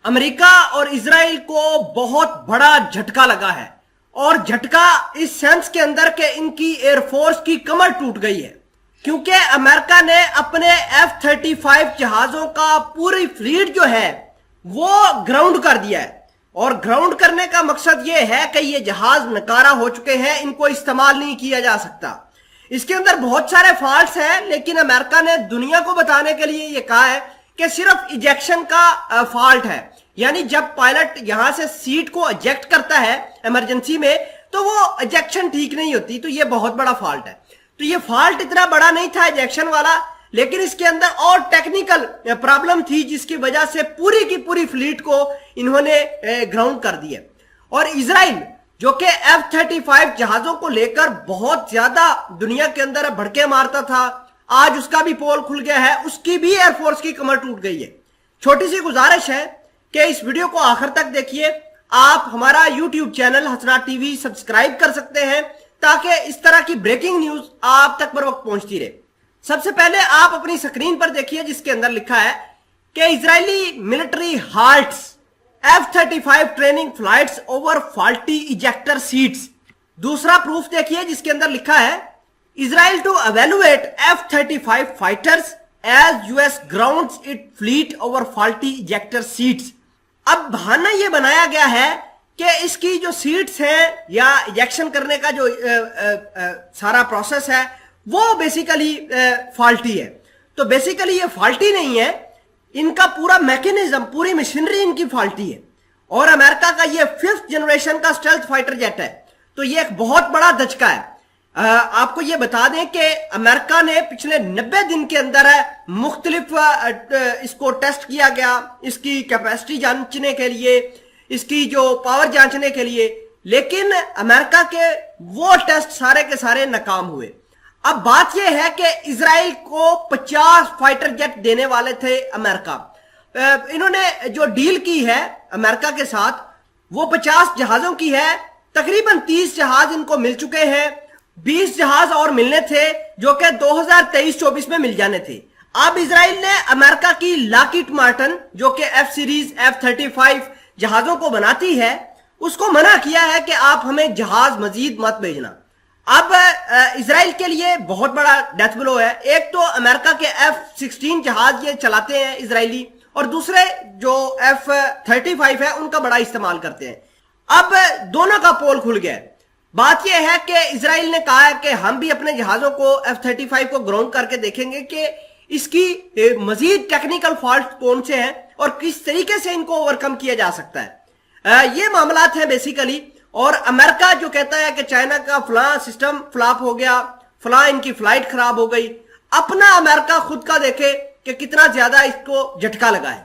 امریکہ اور اسرائیل کو بہت بڑا جھٹکا لگا ہے، اور جھٹکا اس سینس کے اندر کہ ان کی ایئر فورس کی کمر ٹوٹ گئی ہے، کیونکہ امریکہ نے اپنے F-35 جہازوں کا پوری فلیٹ جو ہے وہ گراؤنڈ کر دیا ہے، اور گراؤنڈ کرنے کا مقصد یہ ہے کہ یہ جہاز نکارہ ہو چکے ہیں، ان کو استعمال نہیں کیا جا سکتا۔ اس کے اندر بہت سارے فالٹس ہیں، لیکن امریکہ نے دنیا کو بتانے کے لیے یہ کہا ہے کہ صرف ایجیکشن کا فالٹ ہے، یعنی جب پائلٹ یہاں سے سیٹ کو ایجیکٹ کرتا ہے ایمرجنسی میں تو وہ ایجیکشن ٹھیک نہیں ہوتی، تو یہ بہت بڑا فالٹ ہے۔ تو یہ فالٹ اتنا بڑا نہیں تھا ایجیکشن والا، لیکن اس کے اندر اور ٹیکنیکل پرابلم تھی جس کی وجہ سے پوری کی پوری فلیٹ کو انہوں نے گراؤنڈ کر دیا۔ اور اسرائیل جو کہ F-35 جہازوں کو لے کر بہت زیادہ دنیا کے اندر بھڑکے مارتا تھا، آج اس کا بھی پول کھل گیا ہے، اس کی بھی ایئر فورس کی کمر ٹوٹ گئی ہے۔ چھوٹی سی گزارش ہے کہ اس ویڈیو کو آخر تک دیکھیے۔ آپ ہمارا YouTube channel Hasnaat T V subscribe کر سکتے ہیں تاکہ اس طرح کی بریکنگ نیوز آپ تک پر وقت پہنچتی رہے۔ سب سے پہلے آپ اپنی سکرین پر دیکھیے جس کے اندر لکھا ہے کہ Israeli military halts F-35 training flights over faulty ejector seats. دوسرا پروف دیکھیے جس کے اندر لکھا ہے Israel to evaluate F-35 fighters as US grounds its fleet over faulty ejector seats۔ اب بہانہ یہ بنایا گیا ہے کہ اس کی جو سیٹس ہیں یا ایجیکشن کرنے کا جو سارا پروسیس ہے وہ بیسیکلی فالٹی ہے۔ تو بیسیکلی یہ فالٹی نہیں ہے، ان کا پورا میکینزم، پوری مشینری ان کی فالٹی ہے، اور امریکہ کا یہ 5th جنریشن کا اسٹیلتھ فائٹر جیٹ ہے، تو یہ ایک بہت بڑا دھچکا ہے۔ آپ کو یہ بتا دیں کہ امریکہ نے پچھلے 90 دن کے اندر مختلف اس کو ٹیسٹ کیا گیا، اس کی کیپیسٹی جانچنے کے لیے، اس کی جو پاور جانچنے کے لیے، لیکن امریکہ کے وہ ٹیسٹ سارے کے سارے ناکام ہوئے۔ اب بات یہ ہے کہ اسرائیل کو 50 فائٹر جیٹ دینے والے تھے امریکہ، انہوں نے جو ڈیل کی ہے امریکہ کے ساتھ وہ 50 جہازوں کی ہے، تقریباً 30 جہاز ان کو مل چکے ہیں، 20 جہاز اور ملنے تھے جو کہ 2023-24 میں مل جانے تھے۔ اب اسرائیل نے امریکہ کی لاکہیڈ مارٹن جو کہ F سیریز F-35 جہازوں کو بناتی ہے اس کو منع کیا ہے کہ آپ ہمیں جہاز مزید مت بھیجنا۔ اب اسرائیل کے لیے بہت بڑا ڈیتھ بلو ہے، ایک تو امریکہ کے F-16 جہاز یہ چلاتے ہیں اسرائیلی، اور دوسرے جو F-35 ہے ان کا بڑا استعمال کرتے ہیں۔ اب دونوں کا پول کھل گیا۔ بات یہ ہے کہ اسرائیل نے کہا ہے کہ ہم بھی اپنے جہازوں کو F-35 کو گراؤنڈ کر کے دیکھیں گے کہ اس کی مزید ٹیکنیکل فالٹ کون سے ہیں اور کس طریقے سے ان کو اوورکم کیا جا سکتا ہے۔ یہ معاملات ہیں بیسیکلی، اور امریکہ جو کہتا ہے کہ چائنا کا فلاں سسٹم فلاپ ہو گیا، فلاں ان کی فلائٹ خراب ہو گئی، اپنا امریکہ خود کا دیکھے کہ کتنا زیادہ اس کو جھٹکا لگا ہے۔